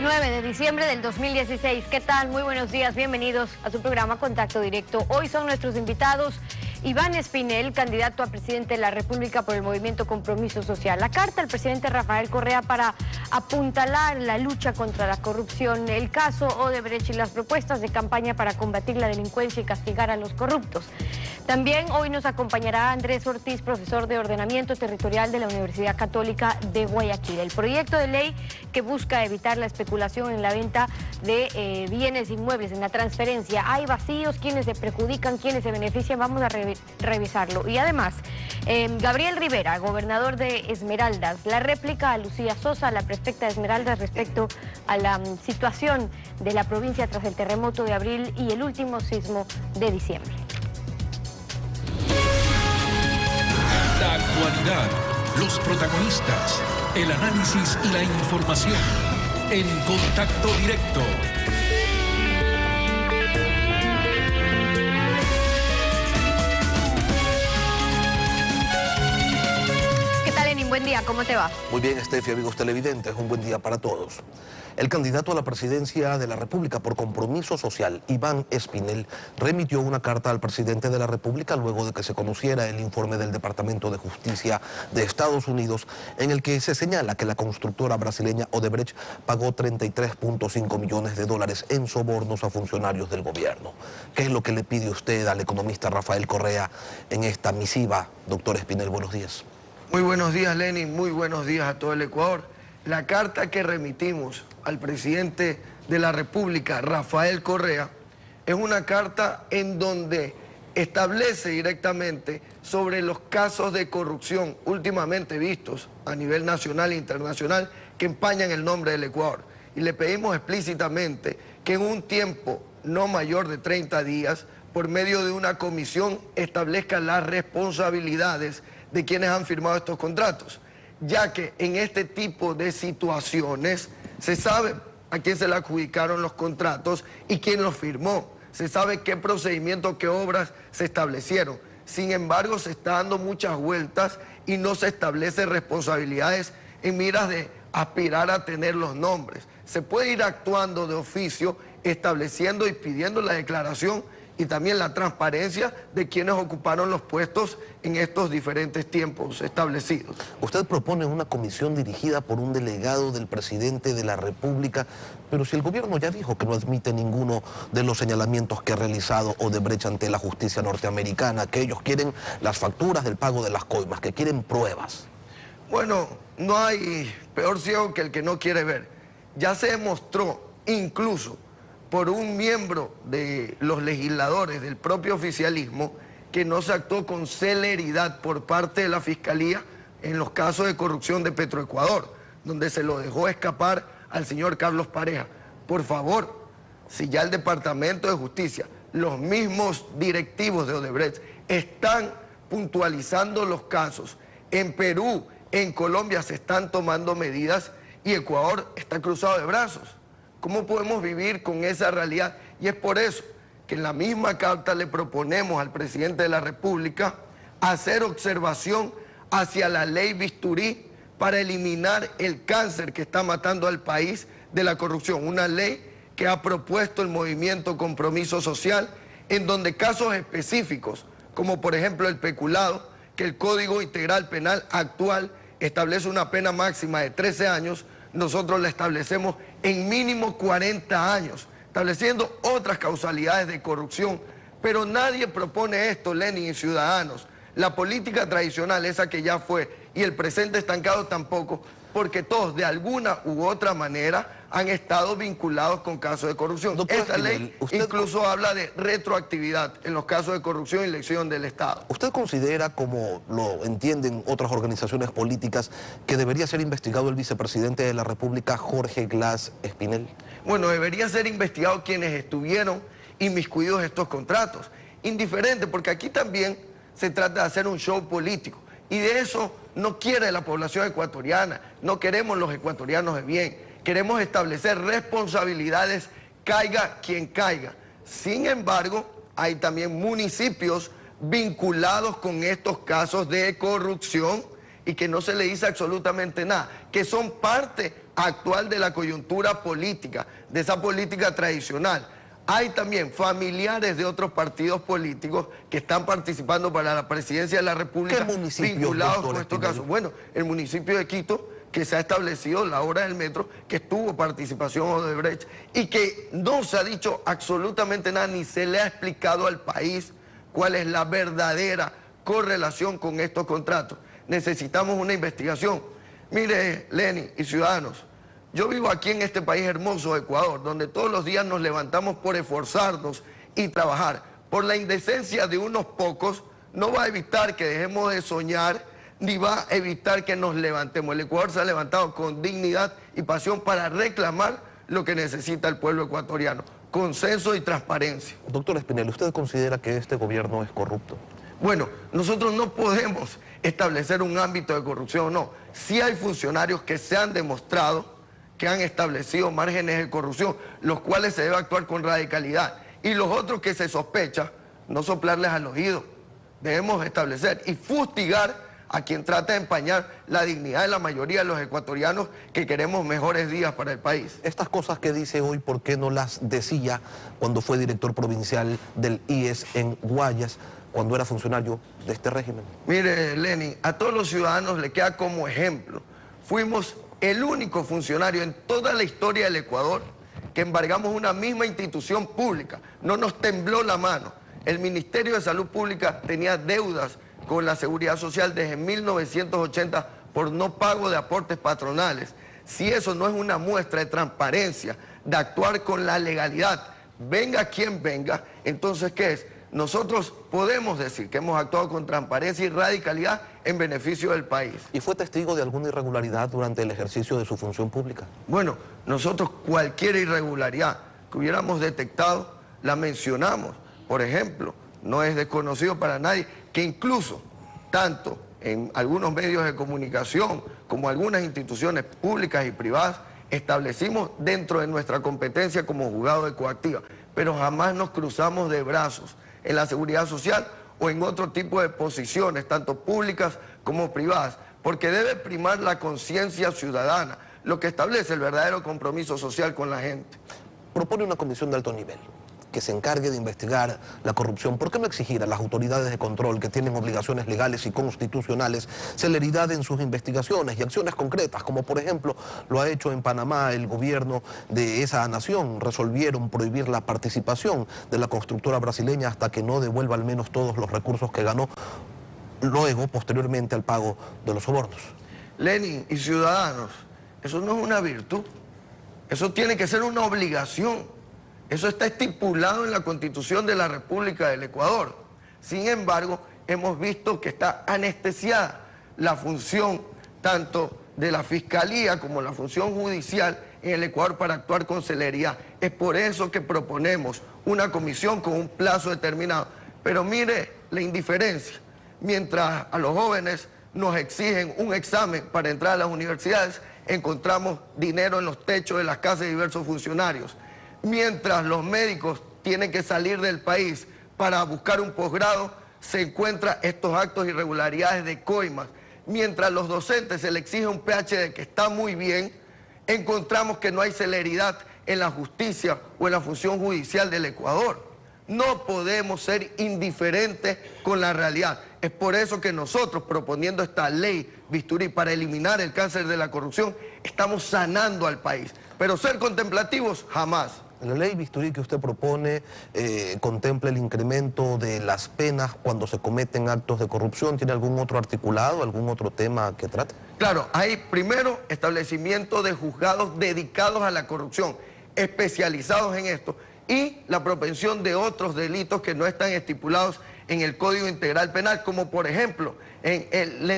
29 de diciembre del 2016. ¿Qué tal? Muy buenos días, bienvenidos a su programa Contacto Directo. Hoy son nuestros invitados Iván Espinel, candidato a presidente de la República por el movimiento Compromiso Social. La carta al presidente Rafael Correa para apuntalar la lucha contra la corrupción, el caso Odebrecht y las propuestas de campaña para combatir la delincuencia y castigar a los corruptos. También hoy nos acompañará Andrés Ortiz, profesor de Ordenamiento Territorial de la Universidad Católica de Guayaquil. El proyecto de ley que busca evitar la especulación en la venta de bienes inmuebles, en la transferencia. Hay vacíos, quienes se perjudican, quienes se benefician, vamos a revisarlo. Y además, Gabriel Rivera, gobernador de Esmeraldas, la réplica a Lucía Sosa, la prefecta de Esmeraldas, respecto a la situación de la provincia tras el terremoto de abril y el último sismo de diciembre. La actualidad, los protagonistas, el análisis y la información. En Contacto Directo. ¿Qué tal, Lenin? Buen día, ¿cómo te va? Muy bien, Estefi, amigos televidentes, un buen día para todos. El candidato a la presidencia de la República por Compromiso Social, Iván Espinel, remitió una carta al presidente de la República luego de que se conociera el informe del Departamento de Justicia de Estados Unidos, en el que se señala que la constructora brasileña Odebrecht pagó 33.5 millones de dólares en sobornos a funcionarios del gobierno. ¿Qué es lo que le pide usted al economista Rafael Correa en esta misiva? Doctor Espinel, buenos días. Muy buenos días, Lenin, muy buenos días a todo el Ecuador. La carta que remitimos al presidente de la República, Rafael Correa, es una carta en donde establece directamente sobre los casos de corrupción últimamente vistos a nivel nacional e internacional que empañan el nombre del Ecuador. Y le pedimos explícitamente que en un tiempo no mayor de 30 días, por medio de una comisión, establezca las responsabilidades de quienes han firmado estos contratos, ya que en este tipo de situaciones se sabe a quién se le adjudicaron los contratos y quién los firmó, se sabe qué procedimientos, qué obras se establecieron. Sin embargo, se está dando muchas vueltas y no se establecen responsabilidades en miras de aspirar a tener los nombres. Se puede ir actuando de oficio, estableciendo y pidiendo la declaración y también la transparencia de quienes ocuparon los puestos en estos diferentes tiempos establecidos. Usted propone una comisión dirigida por un delegado del presidente de la República, pero si el gobierno ya dijo que no admite ninguno de los señalamientos que ha realizado Odebrecht ante la justicia norteamericana, que ellos quieren las facturas del pago de las coimas, que quieren pruebas. Bueno, no hay peor ciego que el que no quiere ver. Ya se demostró incluso por un miembro de los legisladores del propio oficialismo que no se actuó con celeridad por parte de la Fiscalía en los casos de corrupción de Petroecuador, donde se lo dejó escapar al señor Carlos Pareja. Por favor, si ya el Departamento de Justicia, los mismos directivos de Odebrecht están puntualizando los casos, en Perú, en Colombia se están tomando medidas y Ecuador está cruzado de brazos. ¿Cómo podemos vivir con esa realidad? Y es por eso que en la misma carta le proponemos al presidente de la República hacer observación hacia la ley Bisturí para eliminar el cáncer que está matando al país de la corrupción. Una ley que ha propuesto el movimiento Compromiso Social, en donde casos específicos, como por ejemplo el peculado, que el Código Integral Penal actual establece una pena máxima de 13 años, nosotros la establecemos en mínimo 40 años, estableciendo otras causalidades de corrupción. Pero nadie propone esto, Lenin y ciudadanos. La política tradicional, esa que ya fue, y el presente estancado tampoco, porque todos de alguna u otra manera han estado vinculados con casos de corrupción. Doctor Esta Espinel, ley usted incluso habla de retroactividad en los casos de corrupción y elección del Estado. ¿Usted considera, como lo entienden otras organizaciones políticas, que debería ser investigado el vicepresidente de la República, Jorge Glass Espinel? Bueno, debería ser investigado quienes estuvieron inmiscuidos en estos contratos. Indiferente, porque aquí también se trata de hacer un show político. Y de eso no quiere la población ecuatoriana, no queremos los ecuatorianos de bien. Queremos establecer responsabilidades, caiga quien caiga. Sin embargo, hay también municipios vinculados con estos casos de corrupción y que no se le dice absolutamente nada, que son parte actual de la coyuntura política, de esa política tradicional. Hay también familiares de otros partidos políticos que están participando para la presidencia de la República vinculados con estos casos. Bueno, el municipio de Quito, que se ha establecido la hora del metro, que tuvo participación Odebrecht y que no se ha dicho absolutamente nada ni se le ha explicado al país cuál es la verdadera correlación con estos contratos. Necesitamos una investigación. Mire, Lenny y ciudadanos, yo vivo aquí en este país hermoso, Ecuador, donde todos los días nos levantamos por esforzarnos y trabajar. Por la indecencia de unos pocos, no va a evitar que dejemos de soñar, ni va a evitar que nos levantemos. El Ecuador se ha levantado con dignidad y pasión para reclamar lo que necesita el pueblo ecuatoriano: consenso y transparencia. Doctor Espinel, ¿usted considera que este gobierno es corrupto? Bueno, nosotros no podemos establecer un ámbito de corrupción, no. Sí hay funcionarios que se han demostrado que han establecido márgenes de corrupción, los cuales se debe actuar con radicalidad. Y los otros que se sospecha, no soplarles al oído. Debemos establecer y fustigar a quien trata de empañar la dignidad de la mayoría de los ecuatorianos que queremos mejores días para el país. Estas cosas que dice hoy, ¿por qué no las decía cuando fue director provincial del IES en Guayas, cuando era funcionario de este régimen? Mire, Lenny, a todos los ciudadanos le queda como ejemplo. Fuimos el único funcionario en toda la historia del Ecuador que embargamos una misma institución pública. No nos tembló la mano. El Ministerio de Salud Pública tenía deudas con la Seguridad Social desde 1980 por no pago de aportes patronales. Si eso no es una muestra de transparencia, de actuar con la legalidad, venga quien venga, entonces ¿qué es? Nosotros podemos decir que hemos actuado con transparencia y radicalidad en beneficio del país. ¿Y fue testigo de alguna irregularidad durante el ejercicio de su función pública? Bueno, nosotros cualquier irregularidad que hubiéramos detectado, la mencionamos. Por ejemplo, no es desconocido para nadie que incluso tanto en algunos medios de comunicación como algunas instituciones públicas y privadas establecimos dentro de nuestra competencia como juzgado de coactiva, pero jamás nos cruzamos de brazos en la seguridad social o en otro tipo de posiciones, tanto públicas como privadas, porque debe primar la conciencia ciudadana, lo que establece el verdadero compromiso social con la gente. Propone una comisión de alto nivel que se encargue de investigar la corrupción. ¿Por qué no exigir a las autoridades de control, que tienen obligaciones legales y constitucionales, celeridad en sus investigaciones y acciones concretas, como por ejemplo lo ha hecho en Panamá el gobierno de esa nación? Resolvieron prohibir la participación de la constructora brasileña hasta que no devuelva al menos todos los recursos que ganó luego, posteriormente al pago de los sobornos. Lenin y ciudadanos, eso no es una virtud, eso tiene que ser una obligación. Eso está estipulado en la Constitución de la República del Ecuador. Sin embargo, hemos visto que está anestesiada la función tanto de la Fiscalía como la función judicial en el Ecuador para actuar con celeridad. Es por eso que proponemos una comisión con un plazo determinado. Pero mire la indiferencia. Mientras a los jóvenes nos exigen un examen para entrar a las universidades, encontramos dinero en los techos de las casas de diversos funcionarios. Mientras los médicos tienen que salir del país para buscar un posgrado, se encuentran estos actos de irregularidades de coimas. Mientras los docentes se les exige un PhD que está muy bien, encontramos que no hay celeridad en la justicia o en la función judicial del Ecuador. No podemos ser indiferentes con la realidad. Es por eso que nosotros, proponiendo esta ley Bisturí para eliminar el cáncer de la corrupción, estamos sanando al país. Pero ser contemplativos, jamás. La ley Bisturí que usted propone contempla el incremento de las penas cuando se cometen actos de corrupción. ¿Tiene algún otro articulado, algún otro tema que trate? Claro, hay primero establecimiento de juzgados dedicados a la corrupción, especializados en esto, y la propensión de otros delitos que no están estipulados en el Código Integral Penal, como por ejemplo en el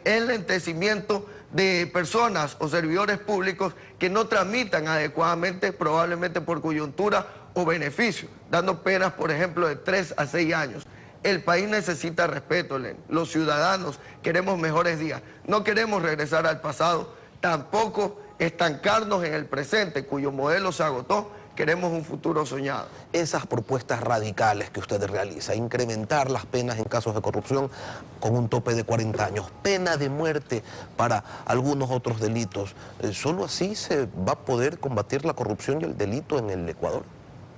lentecimiento de personas o servidores públicos que no tramitan adecuadamente, probablemente por coyuntura o beneficio, dando penas, por ejemplo, de 3 a 6 años. El país necesita respeto, los ciudadanos queremos mejores días, no queremos regresar al pasado, tampoco estancarnos en el presente, cuyo modelo se agotó, queremos un futuro soñado. Esas propuestas radicales que usted realiza, incrementar las penas en casos de corrupción con un tope de 40 años, pena de muerte para algunos otros delitos, ¿solo así se va a poder combatir la corrupción y el delito en el Ecuador?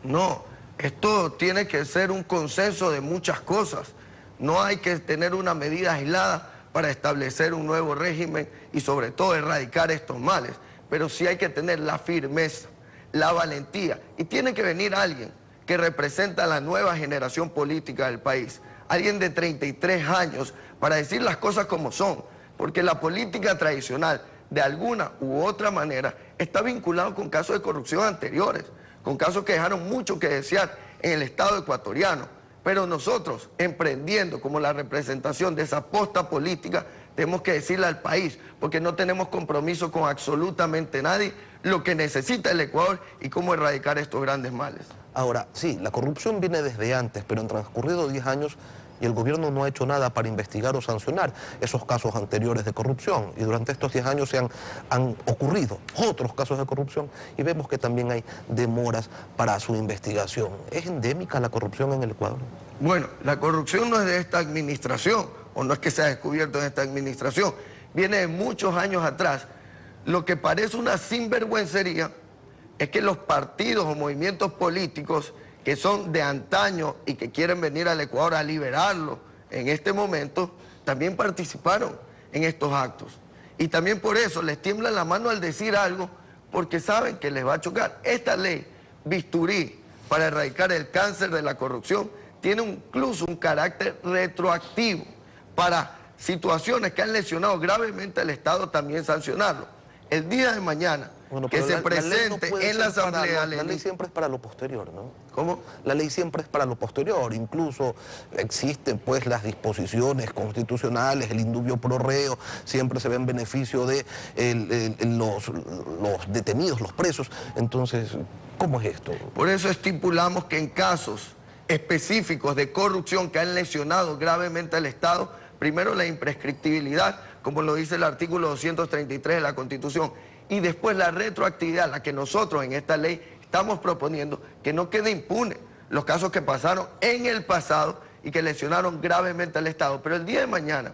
No, esto tiene que ser un consenso de muchas cosas. No hay que tener una medida aislada para establecer un nuevo régimen y sobre todo erradicar estos males. Pero sí hay que tener la firmeza, la valentía. Y tiene que venir alguien que representa a la nueva generación política del país. Alguien de 33 años para decir las cosas como son. Porque la política tradicional, de alguna u otra manera, está vinculado con casos de corrupción anteriores, con casos que dejaron mucho que desear en el Estado ecuatoriano. Pero nosotros, emprendiendo como la representación de esa posta política, tenemos que decirle al país, porque no tenemos compromiso con absolutamente nadie, lo que necesita el Ecuador y cómo erradicar estos grandes males. Ahora, sí, la corrupción viene desde antes, pero han transcurrido 10 años y el gobierno no ha hecho nada para investigar o sancionar esos casos anteriores de corrupción. Y durante estos 10 años han ocurrido otros casos de corrupción y vemos que también hay demoras para su investigación. ¿Es endémica la corrupción en el Ecuador? Bueno, la corrupción no es de esta administración, o no es que se ha descubierto en esta administración, viene de muchos años atrás. Lo que parece una sinvergüencería es que los partidos o movimientos políticos que son de antaño y que quieren venir al Ecuador a liberarlo en este momento, también participaron en estos actos. Y también por eso les tiembla la mano al decir algo, porque saben que les va a chocar. Esta ley, bisturí, para erradicar el cáncer de la corrupción, tiene incluso un carácter retroactivo para situaciones que han lesionado gravemente al Estado, también sancionarlo. El día de mañana, bueno, que se presente en la Asamblea... La ley siempre es para lo posterior, ¿no? ¿Cómo? La ley siempre es para lo posterior, incluso existen pues las disposiciones constitucionales, el indubio pro reo, siempre se ve en beneficio de los detenidos, los presos. Entonces, ¿cómo es esto? Por eso estipulamos que en casos específicos de corrupción que han lesionado gravemente al Estado, primero la imprescriptibilidad, como lo dice el artículo 233 de la Constitución, y después la retroactividad, la que nosotros en esta ley estamos proponiendo, que no quede impune los casos que pasaron en el pasado y que lesionaron gravemente al Estado. Pero el día de mañana,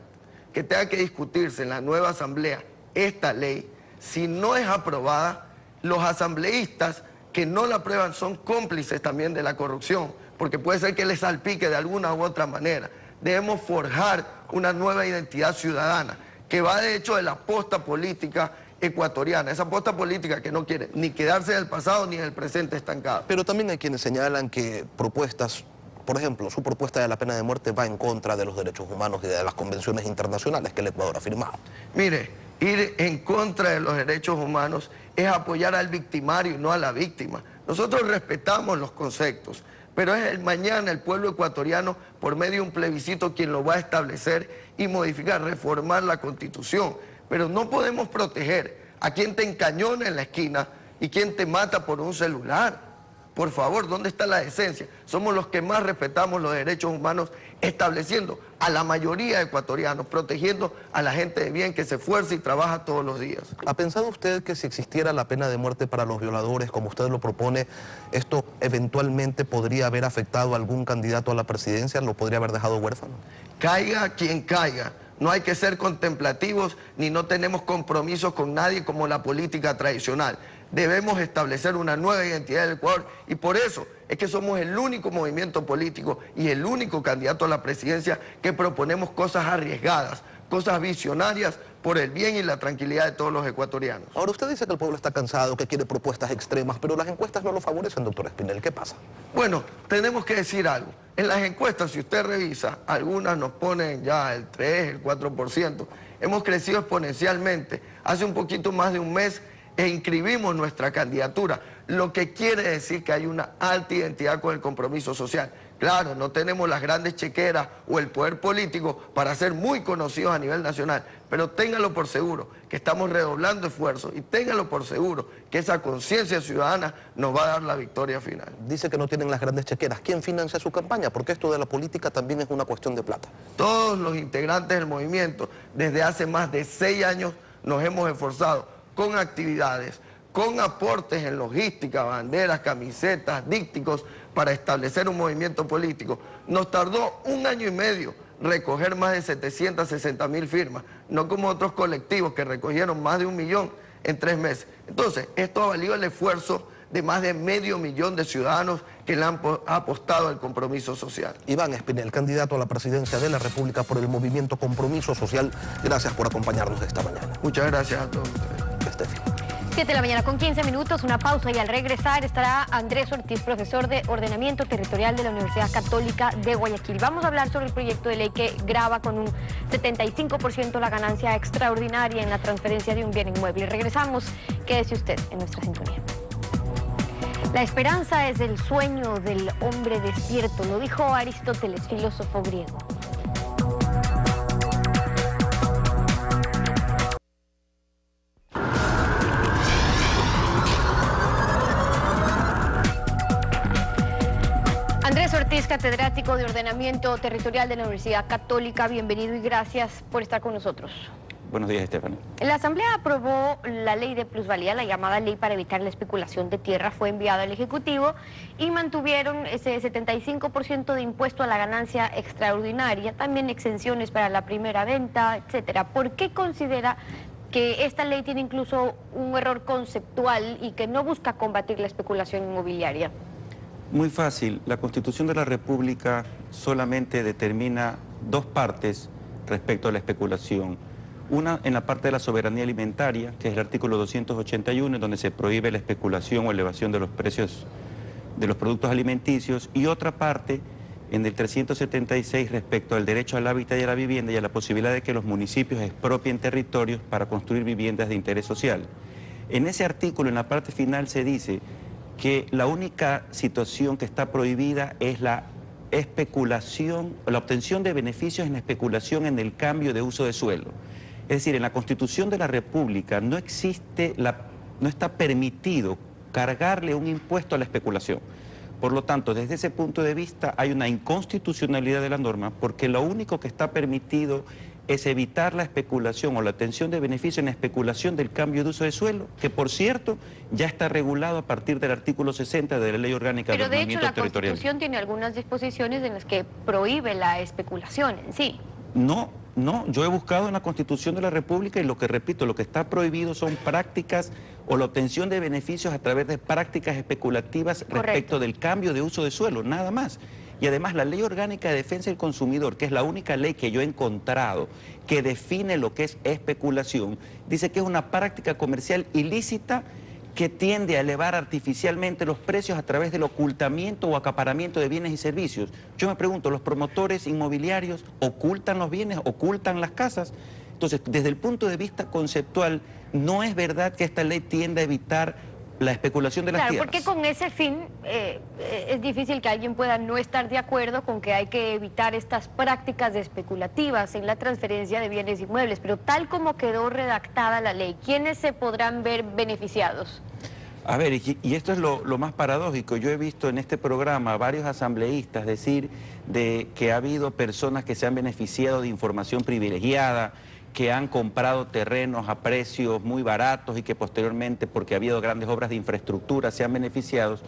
que tenga que discutirse en la nueva Asamblea esta ley, si no es aprobada, los asambleístas que no la aprueban son cómplices también de la corrupción, porque puede ser que les salpique de alguna u otra manera. Debemos forjar una nueva identidad ciudadana, que va de hecho de la posta política ecuatoriana, esa posta política que no quiere ni quedarse en el pasado ni en el presente estancado. Pero también hay quienes señalan que propuestas, por ejemplo, su propuesta de la pena de muerte va en contra de los derechos humanos y de las convenciones internacionales que el Ecuador ha firmado. Mire, ir en contra de los derechos humanos es apoyar al victimario y no a la víctima. Nosotros respetamos los conceptos, pero es mañana el pueblo ecuatoriano, por medio de un plebiscito, quien lo va a establecer y modificar, reformar la Constitución. Pero no podemos proteger a quien te encañona en la esquina y quien te mata por un celular. Por favor, ¿dónde está la decencia? Somos los que más respetamos los derechos humanos, estableciendo a la mayoría de ecuatorianos, protegiendo a la gente de bien que se esfuerza y trabaja todos los días. ¿Ha pensado usted que si existiera la pena de muerte para los violadores, como usted lo propone, esto eventualmente podría haber afectado a algún candidato a la presidencia, lo podría haber dejado huérfano? Caiga quien caiga. No hay que ser contemplativos ni no tenemos compromisos con nadie como la política tradicional. Debemos establecer una nueva identidad del Ecuador y por eso es que somos el único movimiento político y el único candidato a la presidencia que proponemos cosas arriesgadas, cosas visionarias por el bien y la tranquilidad de todos los ecuatorianos. Ahora, usted dice que el pueblo está cansado, que quiere propuestas extremas, pero las encuestas no lo favorecen, doctor Espinel. ¿Qué pasa? Bueno, tenemos que decir algo. En las encuestas, si usted revisa, algunas nos ponen ya el 3, el 4%. Hemos crecido exponencialmente. Hace un poquito más de un mes inscribimos nuestra candidatura, lo que quiere decir que hay una alta identidad con el compromiso social. Claro, no tenemos las grandes chequeras o el poder político para ser muy conocidos a nivel nacional, pero ténganlo por seguro que estamos redoblando esfuerzos y ténganlo por seguro que esa conciencia ciudadana nos va a dar la victoria final. Dice que no tienen las grandes chequeras. ¿Quién financia su campaña? Porque esto de la política también es una cuestión de plata. Todos los integrantes del movimiento, desde hace más de 6 años, nos hemos esforzado con actividades, con aportes en logística, banderas, camisetas, dípticos, para establecer un movimiento político. Nos tardó 1 año y medio recoger más de 760.000 firmas, no como otros colectivos que recogieron más de 1 millón en 3 meses. Entonces, esto ha valido el esfuerzo de más de 500.000 de ciudadanos que le han apostado al compromiso social. Iván Espinel, candidato a la presidencia de la República por el movimiento Compromiso Social, gracias por acompañarnos esta mañana. Muchas gracias a todos ustedes. Estefi. 7 de la mañana con 15 minutos, una pausa y al regresar estará Andrés Ortiz, profesor de Ordenamiento Territorial de la Universidad Católica de Guayaquil. Vamos a hablar sobre el proyecto de ley que grava con un 75% la ganancia extraordinaria en la transferencia de un bien inmueble. Regresamos, quédese usted en nuestra sintonía. La esperanza es el sueño del hombre despierto, lo dijo Aristóteles, filósofo griego. Andrés Ortiz, catedrático de Ordenamiento Territorial de la Universidad Católica, bienvenido y gracias por estar con nosotros. Buenos días, Estefania. La Asamblea aprobó la ley de plusvalía, la llamada ley para evitar la especulación de tierra, fue enviada al Ejecutivo y mantuvieron ese 75% de impuesto a la ganancia extraordinaria, también exenciones para la primera venta, etcétera. ¿Por qué considera que esta ley tiene incluso un error conceptual y que no busca combatir la especulación inmobiliaria? Muy fácil. La Constitución de la República solamente determina 2 partes respecto a la especulación. Una en la parte de la soberanía alimentaria, que es el artículo 281, en donde se prohíbe la especulación o elevación de los precios de los productos alimenticios, y otra parte en el 376 respecto al derecho al hábitat y a la vivienda y a la posibilidad de que los municipios expropien territorios para construir viviendas de interés social. En ese artículo, en la parte final, se dice que la única situación que está prohibida es la especulación, o la obtención de beneficios en especulación en el cambio de uso de suelo. Es decir, en la Constitución de la República no está permitido cargarle un impuesto a la especulación. Por lo tanto, desde ese punto de vista hay una inconstitucionalidad de la norma, porque lo único que está permitido es evitar la especulación o la obtención de beneficio en la especulación del cambio de uso de suelo, que por cierto ya está regulado a partir del artículo 60 de la Ley Orgánica de Ordenamiento Territorial. Pero de hecho la Constitución tiene algunas disposiciones en las que prohíbe la especulación en sí. No, yo he buscado en la Constitución de la República y lo que repito, lo que está prohibido son prácticas o la obtención de beneficios a través de prácticas especulativas respecto del cambio de uso de suelo, nada más. Y además la Ley Orgánica de Defensa del Consumidor, que es la única ley que yo he encontrado que define lo que es especulación, dice que es una práctica comercial ilícita que tiende a elevar artificialmente los precios a través del ocultamiento o acaparamiento de bienes y servicios. Yo me pregunto, ¿los promotores inmobiliarios ocultan los bienes, ocultan las casas? Entonces, desde el punto de vista conceptual, no es verdad que esta ley tienda a evitar la especulación de las tierras. Porque con ese fin es difícil que alguien pueda no estar de acuerdo con que hay que evitar estas prácticas especulativas en la transferencia de bienes inmuebles, pero tal como quedó redactada la ley, ¿quiénes se podrán ver beneficiados? A ver, y esto es lo más paradójico. Yo he visto en este programa a varios asambleístas decir de que ha habido personas que se han beneficiado de información privilegiada, que han comprado terrenos a precios muy baratos y que posteriormente, porque ha habido grandes obras de infraestructura, se han beneficiado.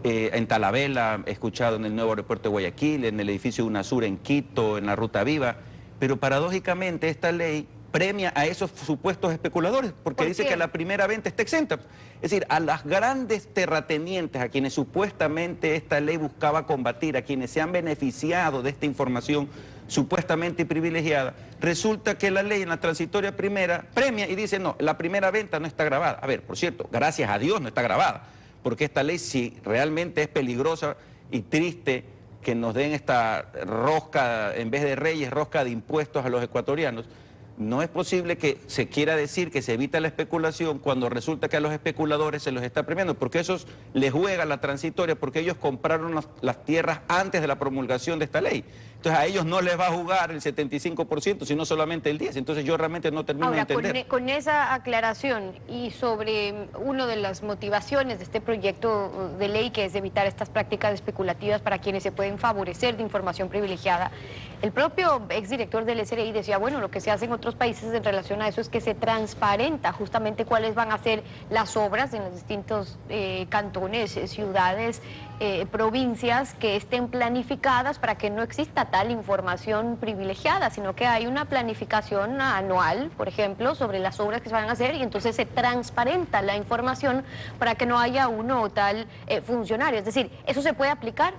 En Talavera, he escuchado en el nuevo aeropuerto de Guayaquil, en el edificio UNASUR en Quito, en la Ruta Viva, pero paradójicamente esta ley premia a esos supuestos especuladores, porque dice que la primera venta está exenta. Es decir, a las grandes terratenientes, a quienes supuestamente esta ley buscaba combatir, a quienes se han beneficiado de esta información supuestamente privilegiada, resulta que la ley en la transitoria primera premia y dice, no, la primera venta no está grabada. A ver, por cierto, gracias a Dios no está grabada, porque esta ley si realmente es peligrosa y triste que nos den esta rosca, en vez de reyes, rosca de impuestos a los ecuatorianos. No es posible que se quiera decir que se evita la especulación cuando resulta que a los especuladores se los está premiando, porque esos les juega la transitoria, porque ellos compraron las tierras antes de la promulgación de esta ley. Entonces a ellos no les va a jugar el 75%, sino solamente el 10%. Entonces yo realmente no termino de entender. Con esa aclaración y sobre una de las motivaciones de este proyecto de ley, que es evitar estas prácticas especulativas para quienes se pueden favorecer de información privilegiada, el propio exdirector del SRI decía, bueno, lo que se hace en otros algunos países en relación a eso es que se transparenta justamente cuáles van a ser las obras en los distintos cantones, ciudades, provincias que estén planificadas para que no exista tal información privilegiada, sino que hay una planificación anual, por ejemplo, sobre las obras que se van a hacer y entonces se transparenta la información para que no haya uno o tal funcionario. Es decir, ¿eso se puede aplicar?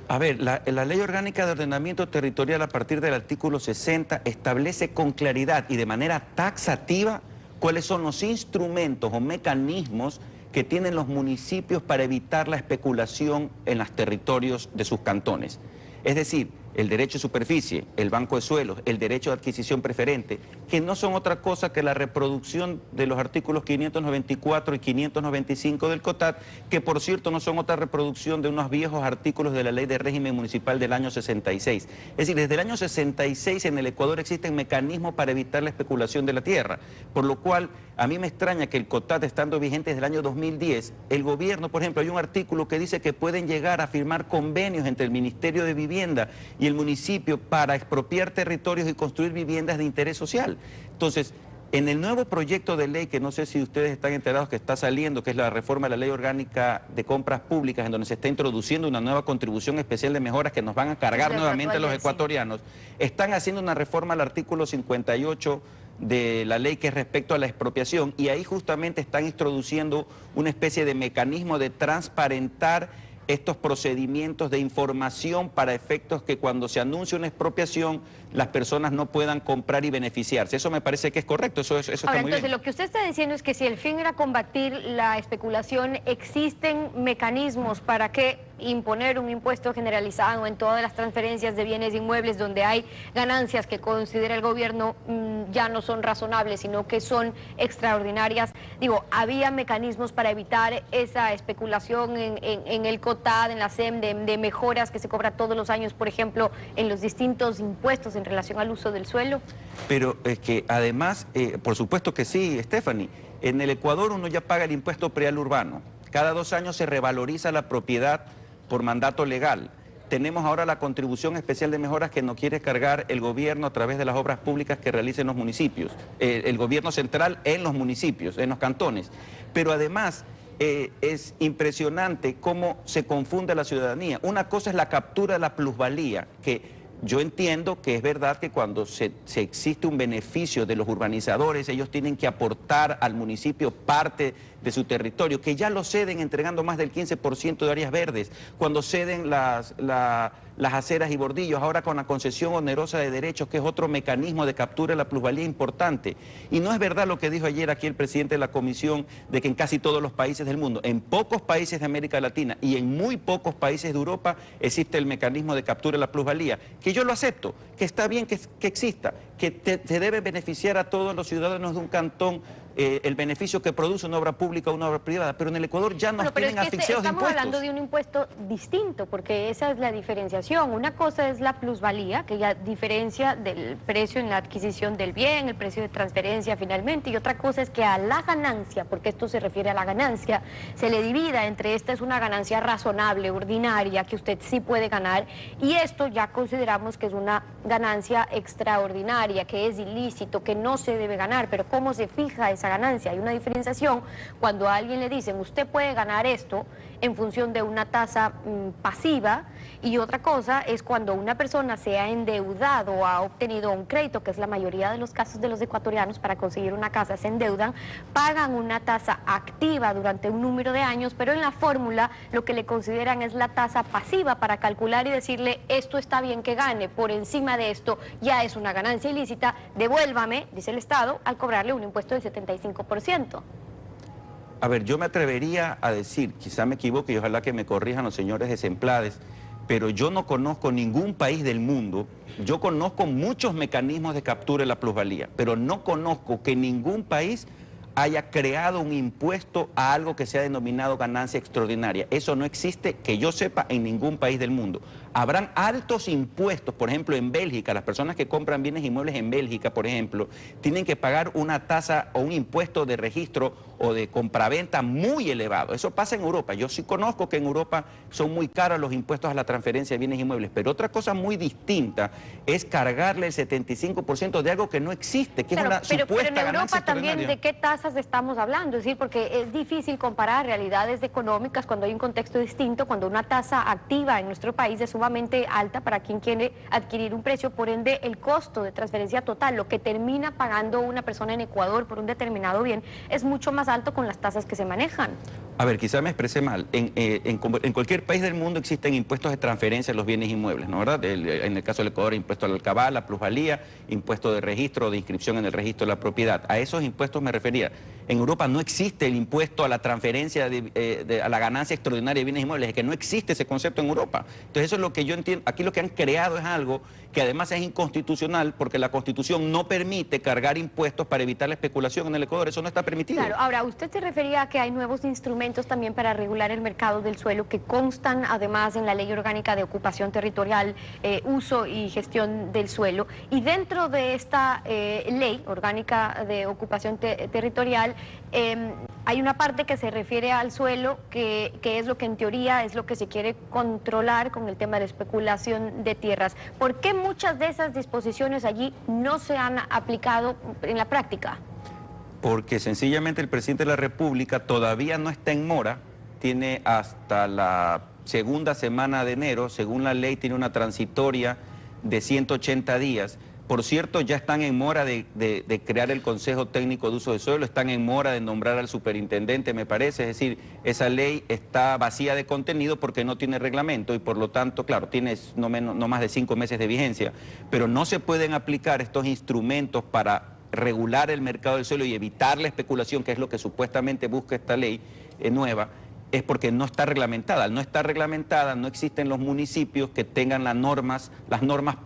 A ver, la Ley Orgánica de Ordenamiento Territorial a partir del artículo 60 establece con claridad y de manera taxativa cuáles son los instrumentos o mecanismos que tienen los municipios para evitar la especulación en los territorios de sus cantones. Es decir, el derecho de superficie, el banco de suelos, el derecho de adquisición preferente, que no son otra cosa que la reproducción de los artículos 594 y 595 del COTAD, que por cierto no son otra reproducción de unos viejos artículos de la Ley de Régimen Municipal del año 66. Es decir, desde el año 66 en el Ecuador existen mecanismos para evitar la especulación de la tierra, por lo cual a mí me extraña que el COTAD, estando vigente desde el año 2010, el gobierno, por ejemplo, hay un artículo que dice que pueden llegar a firmar convenios entre el Ministerio de Vivienda y el municipio para expropiar territorios y construir viviendas de interés social. Entonces, en el nuevo proyecto de ley, que no sé si ustedes están enterados que está saliendo, que es la reforma de la Ley Orgánica de Compras Públicas, en donde se está introduciendo una nueva contribución especial de mejoras que nos van a cargar nuevamente a los ecuatorianos, están haciendo una reforma al artículo 58 de la ley que es respecto a la expropiación, y ahí justamente están introduciendo una especie de mecanismo de transparentar estos procedimientos de información para efectos que cuando se anuncia una expropiación las personas no puedan comprar y beneficiarse. Eso me parece que es correcto, eso está muy bien. Entonces, lo que usted está diciendo es que si el fin era combatir la especulación, existen mecanismos para que imponer un impuesto generalizado en todas las transferencias de bienes inmuebles donde hay ganancias que considera el gobierno ya no son razonables, sino que son extraordinarias. Digo, ¿había mecanismos para evitar esa especulación en el COTAD, en la SEM, de mejoras que se cobra todos los años, por ejemplo, en los distintos impuestos en relación al uso del suelo? Pero es que además, por supuesto que sí, Stephanie, en el Ecuador uno ya paga el impuesto predial urbano. Cada 2 años se revaloriza la propiedad por mandato legal. Tenemos ahora la contribución especial de mejoras que nos quiere cargar el gobierno a través de las obras públicas que realicen los municipios, el gobierno central en los municipios, en los cantones. Pero además es impresionante cómo se confunde la ciudadanía. Una cosa es la captura de la plusvalía, que yo entiendo que es verdad que cuando se existe un beneficio de los urbanizadores, ellos tienen que aportar al municipio parte de su territorio, que ya lo ceden entregando más del 15% de áreas verdes, cuando ceden las aceras y bordillos, ahora con la concesión onerosa de derechos, que es otro mecanismo de captura de la plusvalía importante. Y no es verdad lo que dijo ayer aquí el presidente de la comisión, de que en casi todos los países del mundo, en pocos países de América Latina y en muy pocos países de Europa, existe el mecanismo de captura de la plusvalía, que yo lo acepto, que está bien que exista, que se debe beneficiar a todos los ciudadanos de un cantón el beneficio que produce una obra pública o una obra privada, pero en el Ecuador ya nos tienen asfixiados de impuestos. Estamos hablando de un impuesto distinto, porque esa es la diferenciación. Una cosa es la plusvalía, que ya diferencia del precio en la adquisición del bien, el precio de transferencia finalmente, y otra cosa es que a la ganancia, porque esto se refiere a la ganancia, se le divida entre esta es una ganancia razonable, ordinaria, que usted sí puede ganar, y esto ya consideramos que es una ganancia extraordinaria, que es ilícito, que no se debe ganar. Pero ¿cómo se fija esa ganancia? Hay una diferenciación cuando a alguien le dicen usted puede ganar esto en función de una tasa pasiva, y otra cosa es cuando una persona se ha endeudado o ha obtenido un crédito, que es la mayoría de los casos de los ecuatorianos. Para conseguir una casa se endeudan, pagan una tasa activa durante un número de años, pero en la fórmula lo que le consideran es la tasa pasiva para calcular y decirle esto está bien que gane, por encima de esto ya es una ganancia ilícita, devuélvame, dice el Estado, al cobrarle un impuesto del 75%. A ver, yo me atrevería a decir, quizá me equivoque y ojalá que me corrijan los señores de Semplades, pero yo no conozco ningún país del mundo, yo conozco muchos mecanismos de captura de la plusvalía, pero no conozco que ningún país haya creado un impuesto a algo que se ha denominado ganancia extraordinaria. Eso no existe, que yo sepa, en ningún país del mundo. Habrán altos impuestos, por ejemplo, en Bélgica, las personas que compran bienes inmuebles en Bélgica, por ejemplo, tienen que pagar una tasa o un impuesto de registro o de compraventa muy elevado. Eso pasa en Europa. Yo sí conozco que en Europa son muy caros los impuestos a la transferencia de bienes inmuebles, pero otra cosa muy distinta es cargarle el 75% de algo que no existe, que claro, es una supuesta pero en Europa ganancia también, extraordinaria. ¿de qué tasas estamos hablando? Es decir, porque es difícil comparar realidades económicas cuando hay un contexto distinto, cuando una tasa activa en nuestro país es sumamente alta para quien quiere adquirir un precio, por ende el costo de transferencia total, lo que termina pagando una persona en Ecuador por un determinado bien, es mucho más alto con las tasas que se manejan. A ver, quizá me expresé mal. En cualquier país del mundo existen impuestos de transferencia de los bienes inmuebles, ¿no? ¿Verdad? En el caso del Ecuador, impuesto al alcabal, la plusvalía, impuesto de registro o de inscripción en el registro de la propiedad. A esos impuestos me refería. En Europa no existe el impuesto a la transferencia, a la ganancia extraordinaria de bienes inmuebles, es que no existe ese concepto en Europa. Entonces eso es lo que yo entiendo. Aquí lo que han creado es algo que además es inconstitucional porque la Constitución no permite cargar impuestos para evitar la especulación en el Ecuador. Eso no está permitido. Claro, ahora, usted se refería a que hay nuevos instrumentos también para regular el mercado del suelo que constan además en la Ley Orgánica de Ocupación Territorial, Uso y Gestión del Suelo. Y dentro de esta Ley Orgánica de Ocupación Territorial hay una parte que se refiere al suelo, que es lo que en teoría es lo que se quiere controlar con el tema de la especulación de tierras. ¿Por qué muchas de esas disposiciones allí no se han aplicado en la práctica? Porque sencillamente el presidente de la República todavía no está en mora, tiene hasta la segunda semana de enero, según la ley tiene una transitoria de 180 días. Por cierto, ya están en mora de crear el Consejo Técnico de Uso de Suelo, están en mora de nombrar al superintendente, me parece. Es decir, esa ley está vacía de contenido porque no tiene reglamento y por lo tanto, claro, tiene no más de 5 meses de vigencia, pero no se pueden aplicar estos instrumentos para regular el mercado del suelo y evitar la especulación, que es lo que supuestamente busca esta ley nueva, es porque no está reglamentada. Al no estar reglamentada, no existen los municipios que tengan las normas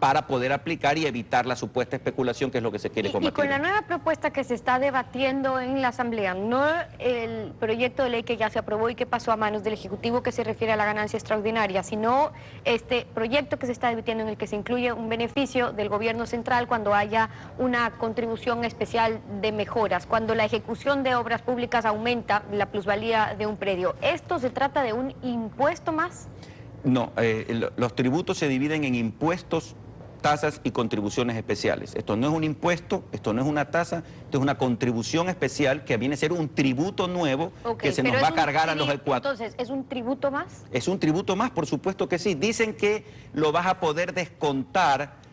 para poder aplicar y evitar la supuesta especulación, que es lo que se quiere combatir. Y con la nueva propuesta que se está debatiendo en la Asamblea, no el proyecto de ley que ya se aprobó y que pasó a manos del Ejecutivo que se refiere a la ganancia extraordinaria, sino este proyecto que se está debatiendo en el que se incluye un beneficio del gobierno central cuando haya una contribución especial de mejoras, cuando la ejecución de obras públicas aumenta la plusvalía de un predio. ¿Esto se trata de un impuesto más? No, los tributos se dividen en impuestos, tasas y contribuciones especiales. Esto no es un impuesto, esto no es una tasa, esto es una contribución especial que viene a ser un tributo nuevo que se nos va a cargar a los ecuatorianos. Entonces, ¿es un tributo más? Es un tributo más, por supuesto que sí. Dicen que lo vas a poder descontar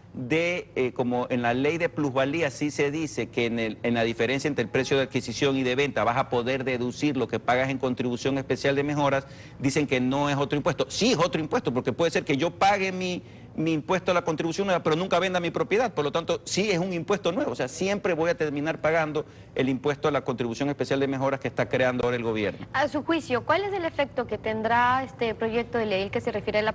como en la ley de plusvalía sí se dice que en la diferencia entre el precio de adquisición y de venta vas a poder deducir lo que pagas en contribución especial de mejoras. Dicen que no es otro impuesto. Sí es otro impuesto, porque puede ser que yo pague mi impuesto a la contribución nueva, pero nunca venda mi propiedad. Por lo tanto, sí es un impuesto nuevo. O sea, siempre voy a terminar pagando el impuesto a la contribución especial de mejoras que está creando ahora el gobierno. A su juicio, ¿cuál es el efecto que tendrá este proyecto de ley que se refiere a la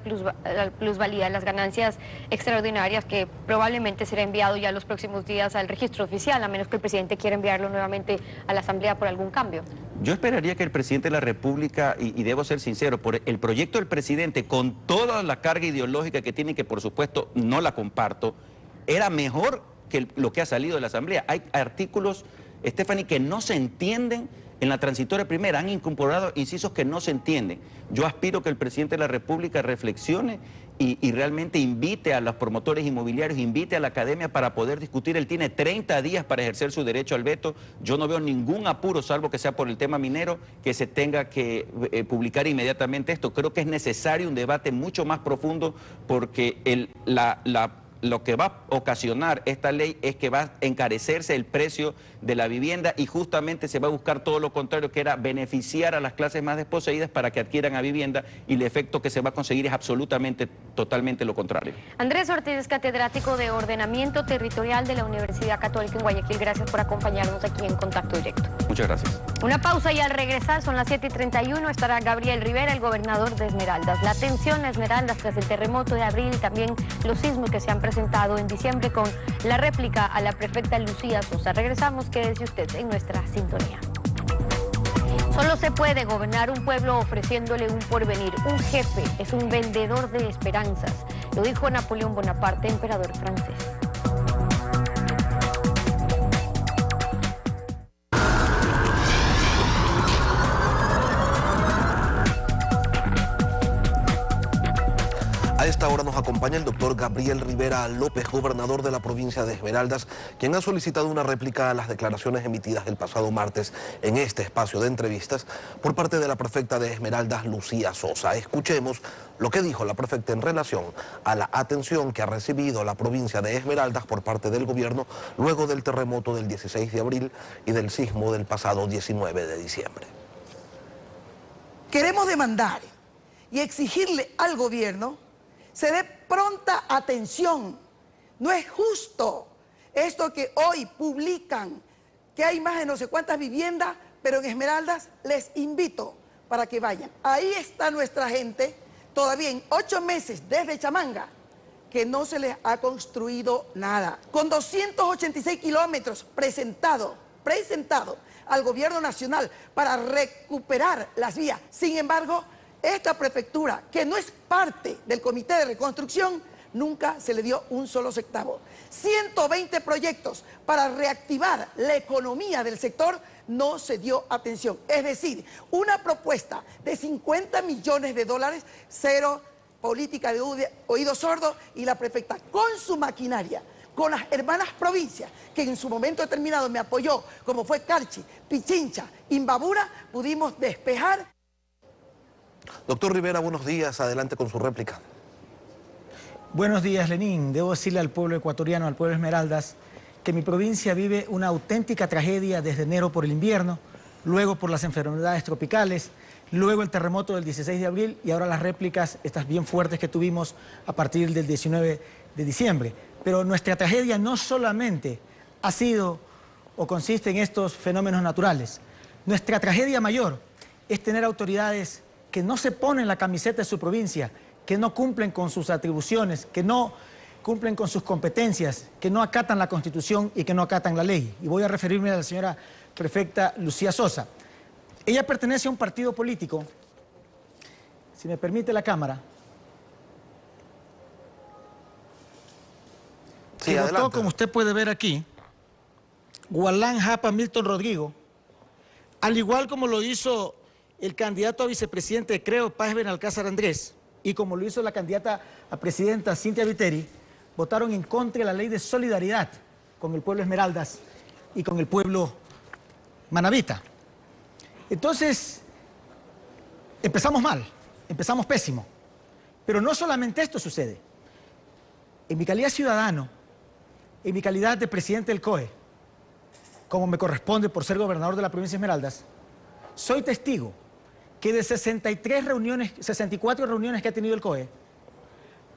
plusvalía, a las ganancias extraordinarias, que probablemente será enviado ya los próximos días al registro oficial, a menos que el presidente quiera enviarlo nuevamente a la Asamblea por algún cambio? Yo esperaría que el presidente de la República, y debo ser sincero, por el proyecto del presidente, con toda la carga ideológica que tiene, que por supuesto no la comparto, era mejor que lo que ha salido de la Asamblea. Hay artículos, Stephanie, que no se entienden en la transitoria primera, han incorporado incisos que no se entienden. Yo aspiro que el presidente de la República reflexione y realmente invite a los promotores inmobiliarios, invite a la academia para poder discutir. Él tiene 30 días para ejercer su derecho al veto. Yo no veo ningún apuro, salvo que sea por el tema minero, que se tenga que publicar inmediatamente esto. Creo que es necesario un debate mucho más profundo porque lo que va a ocasionar esta ley es que va a encarecerse el precio de la vivienda y justamente se va a buscar todo lo contrario, que era beneficiar a las clases más desposeídas para que adquieran la vivienda, y el efecto que se va a conseguir es absolutamente, totalmente lo contrario. Andrés Ortiz es catedrático de Ordenamiento Territorial de la Universidad Católica en Guayaquil. Gracias por acompañarnos aquí en Contacto Directo. Muchas gracias. Una pausa y al regresar, son las 7:31, estará Gabriel Rivera, el gobernador de Esmeraldas. La atención a Esmeraldas tras el terremoto de abril y también los sismos que se han presentado en diciembre con la réplica a la prefecta Lucía Sosa. Regresamos, quédese usted en nuestra sintonía. Solo se puede gobernar un pueblo ofreciéndole un porvenir. Un jefe es un vendedor de esperanzas. Lo dijo Napoleón Bonaparte, emperador francés. hora nos acompaña el doctor Gabriel Rivera López, gobernador de la provincia de Esmeraldas, quien ha solicitado una réplica a las declaraciones emitidas el pasado martes en este espacio de entrevistas por parte de la prefecta de Esmeraldas, Lucía Sosa. Escuchemos lo que dijo la prefecta en relación a la atención que ha recibido la provincia de Esmeraldas por parte del gobierno luego del terremoto del 16 de abril y del sismo del pasado 19 de diciembre. Queremos demandar y exigirle al gobierno se dé pronta atención. No es justo esto que hoy publican, que hay más de no sé cuántas viviendas, pero en Esmeraldas les invito para que vayan. Ahí está nuestra gente, todavía en 8 meses desde Chamanga, que no se les ha construido nada. Con 286 kilómetros presentado al gobierno nacional para recuperar las vías. Sin embargo, esta prefectura, que no es parte del Comité de Reconstrucción, nunca se le dio un solo centavo. 120 proyectos para reactivar la economía del sector, no se dio atención. Es decir, una propuesta de 50 millones de dólares, cero política de oído sordo, y la prefecta con su maquinaria, con las hermanas provincias, que en su momento determinado me apoyó, como fue Carchi, Pichincha, Imbabura, pudimos despejar. Doctor Rivera, buenos días. Adelante con su réplica. Buenos días, Lenín. Debo decirle al pueblo ecuatoriano, al pueblo Esmeraldas, que mi provincia vive una auténtica tragedia desde enero por el invierno, luego por las enfermedades tropicales, luego el terremoto del 16 de abril y ahora las réplicas, estas bien fuertes que tuvimos a partir del 19 de diciembre. Pero nuestra tragedia no solamente ha sido o consiste en estos fenómenos naturales. Nuestra tragedia mayor es tener autoridades que no se ponen la camiseta de su provincia, que no cumplen con sus atribuciones, que no cumplen con sus competencias, que no acatan la Constitución y que no acatan la ley. Y voy a referirme a la señora prefecta Lucía Sosa. Ella pertenece a un partido político, si me permite la cámara, sí, que adelante. votó, como usted puede ver aquí, Gualán Japa Milton Rodrigo, al igual como lo hizo el candidato a vicepresidente de Creo, Paz Benalcázar Andrés, y como lo hizo la candidata a presidenta Cintia Viteri, votaron en contra de la ley de solidaridad con el pueblo Esmeraldas y con el pueblo manabita. Entonces, empezamos mal, empezamos pésimo. Pero no solamente esto sucede. En mi calidad de ciudadano, en mi calidad de presidente del COE, como me corresponde por ser gobernador de la provincia de Esmeraldas, soy testigo que de 64 reuniones que ha tenido el COE,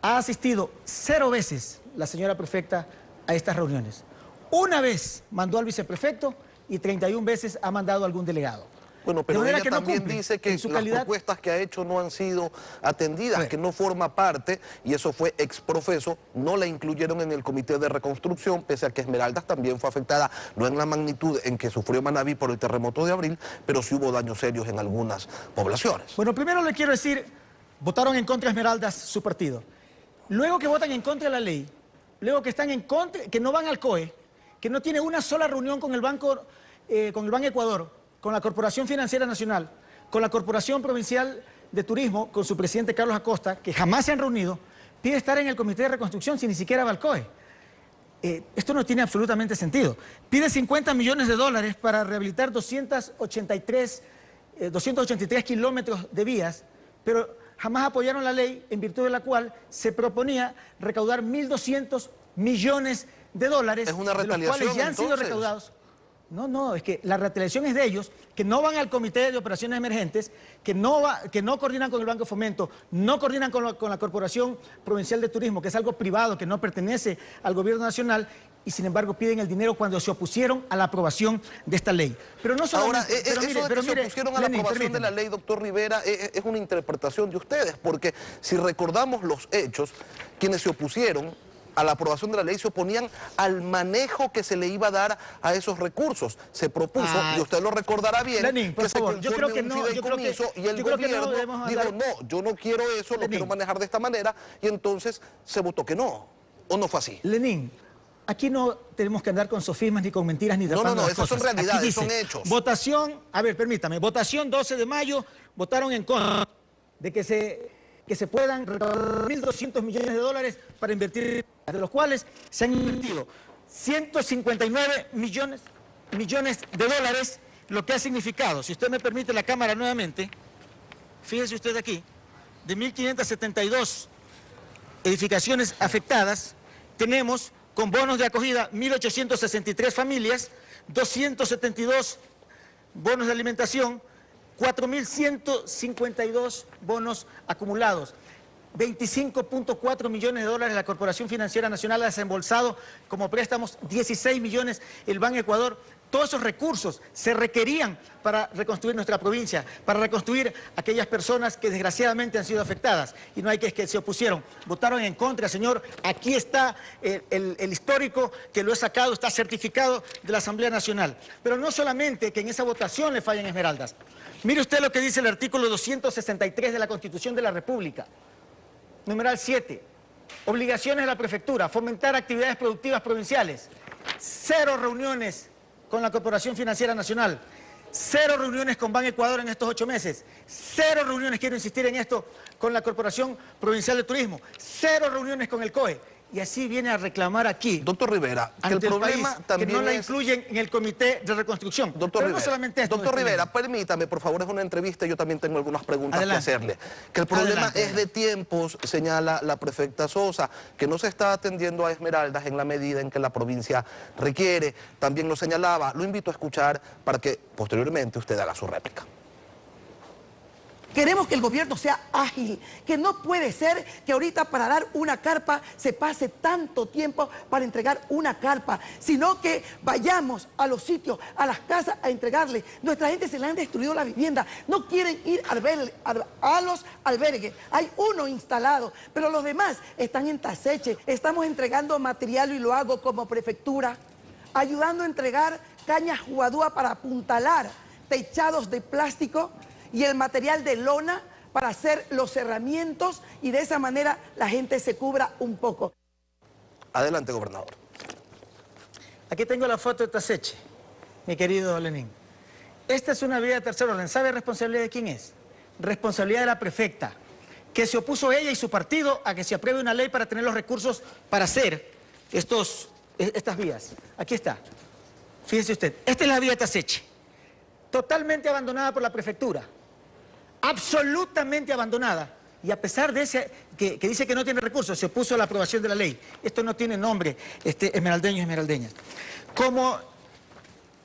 ha asistido 0 veces la señora prefecta a estas reuniones. 1 vez mandó al viceprefecto y 31 veces ha mandado a algún delegado. Bueno, pero ella que no también cumple dice que en su las calidad. propuestas que ha hecho no han sido atendidas, que no forma parte, y eso fue exprofeso, no la incluyeron en el Comité de Reconstrucción, pese a que Esmeraldas también fue afectada, no en la magnitud en que sufrió Manabí por el terremoto de abril, pero sí hubo daños serios en algunas poblaciones. Bueno, primero le quiero decir, votaron en contra de Esmeraldas su partido. Luego que votan en contra de la ley, luego que están en contra, que no van al COE, que no tiene una sola reunión con el Banco Ecuador, con la Corporación Financiera Nacional, con la Corporación Provincial de Turismo, con su presidente Carlos Acosta, que jamás se han reunido, pide estar en el Comité de Reconstrucción si ni siquiera va al COE. Esto no tiene absolutamente sentido. Pide 50 millones de dólares para rehabilitar 283 kilómetros de vías, pero jamás apoyaron la ley en virtud de la cual se proponía recaudar 1.200 millones de dólares, es una de los retaliación, cuales ya han sido entonces recaudados. No, es que la retaliación es de ellos, que no van al Comité de Operaciones Emergentes, que no coordinan con el Banco de Fomento, no coordinan con la Corporación Provincial de Turismo, que es algo privado, que no pertenece al gobierno nacional, y sin embargo piden el dinero cuando se opusieron a la aprobación de esta ley. Pero no solamente... Ahora, eso de que se opusieron a la aprobación de la ley, doctor Rivera, es una interpretación de ustedes, porque si recordamos los hechos, quienes se opusieron a la aprobación de la ley se oponían al manejo que se le iba a dar a esos recursos. Se propuso, y usted lo recordará bien, Lenín, por favor, se conforme un fideicomiso y el gobierno dijo, no, yo no quiero eso, lo quiero manejar de esta manera, y entonces se votó que no. ¿O no fue así? Lenín, aquí no tenemos que andar con sofismas, ni con mentiras, ni tapando las esas cosas. son realidades, Aquí dice, son hechos. Votación, a ver, permítame, votación 12 de mayo, votaron en contra de que se que se puedan recaudar 1.200 millones de dólares para invertir, de los cuales se han invertido 159 millones de dólares, lo que ha significado, si usted me permite la cámara nuevamente, fíjese usted aquí, de 1.572 edificaciones afectadas, tenemos con bonos de acogida 1.863 familias, 272 bonos de alimentación, 4.152 bonos acumulados. 25.4 millones de dólares la Corporación Financiera Nacional ha desembolsado como préstamos, 16 millones el Ban Ecuador. Todos esos recursos se requerían para reconstruir nuestra provincia, para reconstruir aquellas personas que desgraciadamente han sido afectadas. Y no hay que se opusieron, votaron en contra, señor. Aquí está el histórico que lo he sacado, está certificado de la Asamblea Nacional. Pero no solamente que en esa votación le fallan Esmeraldas. Mire usted lo que dice el artículo 263 de la Constitución de la República. Numeral 7. Obligaciones de la prefectura, fomentar actividades productivas provinciales. 0 reuniones con la Corporación Financiera Nacional, 0 reuniones con Ban Ecuador en estos 8 meses, 0 reuniones, quiero insistir en esto, con la Corporación Provincial de Turismo, 0 reuniones con el COE. Y así viene a reclamar aquí, doctor Rivera, que el problema país, también que no la es... incluyen en el Comité de Reconstrucción. Doctor Rivera, no solamente esto, doctor Rivera, permítame, por favor, es una entrevista y yo también tengo algunas preguntas que hacerle. Que el problema es de tiempos, señala la prefecta Sosa, que no se está atendiendo a Esmeraldas en la medida en que la provincia requiere. También lo señalaba, lo invito a escuchar para que posteriormente usted haga su réplica. Queremos que el gobierno sea ágil, que no puede ser que ahorita para dar una carpa se pase tanto tiempo para entregar una carpa, sino que vayamos a los sitios, a las casas a entregarle. Nuestra gente se le han destruido la vivienda, no quieren ir a los albergues. Hay uno instalado, pero los demás están en taseche. Estamos entregando material y lo hago como prefectura, ayudando a entregar cañas jugadúa para apuntalar, techados de plástico y el material de lona para hacer los cerramientos y de esa manera la gente se cubra un poco. Adelante, gobernador. Aquí tengo la foto de Taseche, mi querido Lenín. Esta es una vía de tercer orden. ¿Sabe responsabilidad de quién es? Responsabilidad de la prefecta, que se opuso ella y su partido a que se apruebe una ley para tener los recursos para hacer estas vías. Aquí está. Fíjese usted, esta es la vía de Taseche, totalmente abandonada por la prefectura. Absolutamente abandonada, y a pesar de ese que dice que no tiene recursos, se opuso a la aprobación de la ley. Esto no tiene nombre, esmeraldeños, esmeraldeñas. Como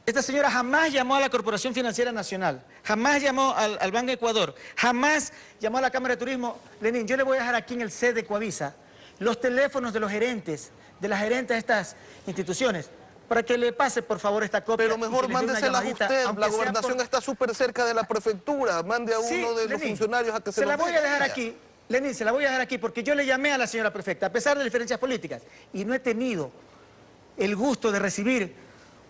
esta señora jamás llamó a la Corporación Financiera Nacional, jamás llamó al Banco Ecuador, jamás llamó a la Cámara de Turismo. Lenín, yo le voy a dejar aquí en el set de Coavisa los teléfonos de los gerentes, de las gerentes de estas instituciones, para que le pase, por favor, esta copia. Pero mejor mándeselas usted, la gobernación está súper cerca de la prefectura, mande a uno de los funcionarios a que se la voy a dejar aquí, Lenín, se la voy a dejar aquí, porque yo le llamé a la señora prefecta, a pesar de diferencias políticas, y no he tenido el gusto de recibir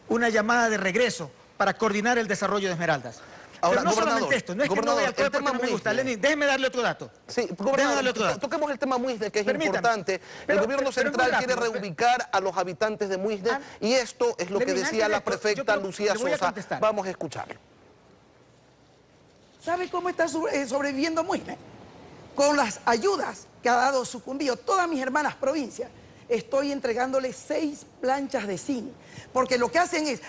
una llamada de regreso para coordinar el desarrollo de Esmeraldas. Ahora, pero no solamente esto, no es que no vaya al COE porque no me gusta. Lenín, déjeme darle otro dato. Sí, gobernador, toquemos el tema Muisne, que es importante. El gobierno central quiere reubicar a los habitantes de Muisne y esto es lo que decía la prefecta Lucía Sosa. Vamos a escucharlo. ¿Sabe cómo está sobreviviendo Muisne? Con las ayudas que ha dado Sucumbío, todas mis hermanas provincias. Estoy entregándole 6 planchas de zinc, porque lo que hacen es,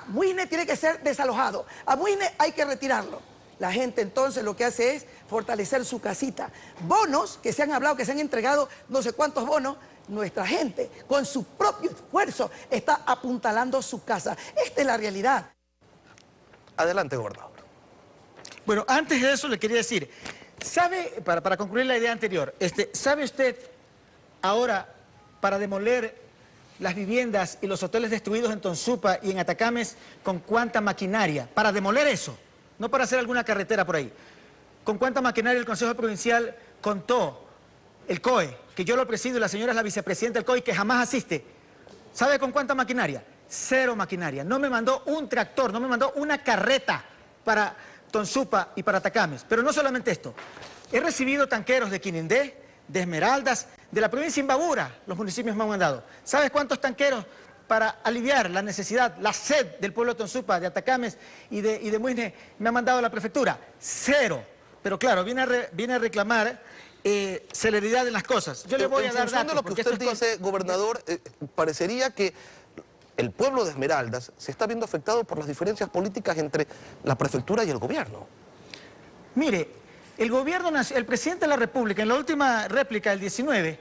Muisne tiene que ser desalojado, a Muisne hay que retirarlo. La gente entonces lo que hace es fortalecer su casita. Bonos que se han hablado, que se han entregado no sé cuántos bonos, nuestra gente con su propio esfuerzo está apuntalando su casa. Esta es la realidad. Adelante, gobernador. Bueno, antes de eso le quería decir, ¿sabe, para concluir la idea anterior, ¿sabe usted ahora, para demoler las viviendas y los hoteles destruidos en Tonsupa y en Atacames, con cuánta maquinaria? Para demoler eso, no para hacer alguna carretera por ahí. ¿Con cuánta maquinaria el Consejo Provincial contó? El COE, que yo lo presido y la señora es la vicepresidenta del COE, que jamás asiste. ¿Sabe con cuánta maquinaria? 0 maquinaria. No me mandó un tractor, no me mandó una carreta para Tonsupa y para Atacames. Pero no solamente esto. He recibido tanqueros de Quinindé, de Esmeraldas, de la provincia de Imbabura, los municipios me han mandado. ¿Sabes cuántos tanqueros para aliviar la necesidad, la sed del pueblo de Tonsupa, de Atacames y de Muisne me ha mandado la prefectura? 0. Pero claro, viene a reclamar celeridad en las cosas. Yo le voy a dar datos. De lo que usted dice, gobernador, parecería que el pueblo de Esmeraldas se está viendo afectado por las diferencias políticas entre la prefectura y el gobierno. Mire, el presidente de la República, en la última réplica del 19,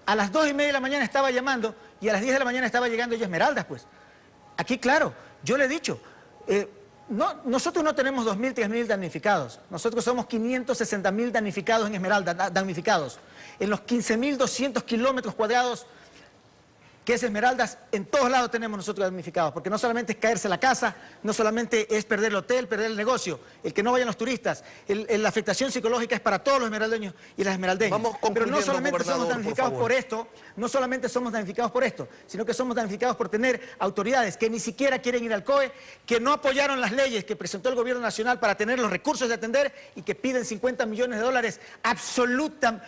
a las 2:30 de la mañana estaba llamando y a las 10 de la mañana estaba llegando ya Esmeraldas, pues. Aquí, claro, yo le he dicho, nosotros no tenemos 2.000, 3.000 damnificados. Nosotros somos 560.000 damnificados en Esmeraldas, damnificados. En los 15.200 kilómetros cuadrados que es Esmeraldas, en todos lados tenemos nosotros damnificados, porque no solamente es caerse la casa, no solamente es perder el hotel, perder el negocio, el que no vayan los turistas, la afectación psicológica es para todos los esmeraldeños y las esmeraldeñas. Pero no solamente somos damnificados por esto, no solamente somos damnificados por esto, sino que somos damnificados por tener autoridades que ni siquiera quieren ir al COE, que no apoyaron las leyes que presentó el gobierno nacional para tener los recursos de atender y que piden 50 millones de dólares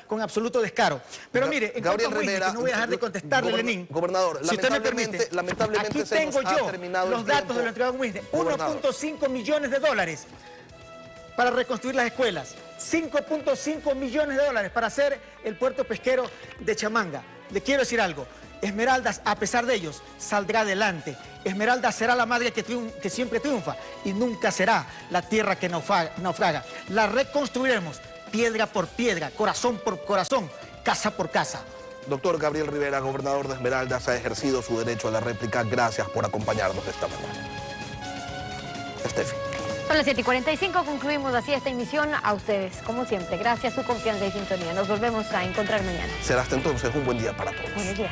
con absoluto descaro. Pero mire, en cuanto a Wisne, que no voy a dejar de contestarle, Lenín. Gobernador, si usted me permite, lamentablemente aquí tengo yo los datos de lo entregado en Wisne. 1.5 millones de dólares para reconstruir las escuelas. 5.5 millones de dólares para hacer el puerto pesquero de Chamanga. Le quiero decir algo. Esmeraldas, a pesar de ellos, saldrá adelante. Esmeraldas será la madre que siempre triunfa y nunca será la tierra que naufraga. La reconstruiremos piedra por piedra, corazón por corazón, casa por casa. Doctor Gabriel Rivera, gobernador de Esmeraldas, ha ejercido su derecho a la réplica. Gracias por acompañarnos esta mañana. Estefi. Son las 7:45, concluimos así esta emisión. A ustedes, como siempre, gracias, su confianza y sintonía. Nos volvemos a encontrar mañana. Será hasta entonces un buen día para todos. Buenos días.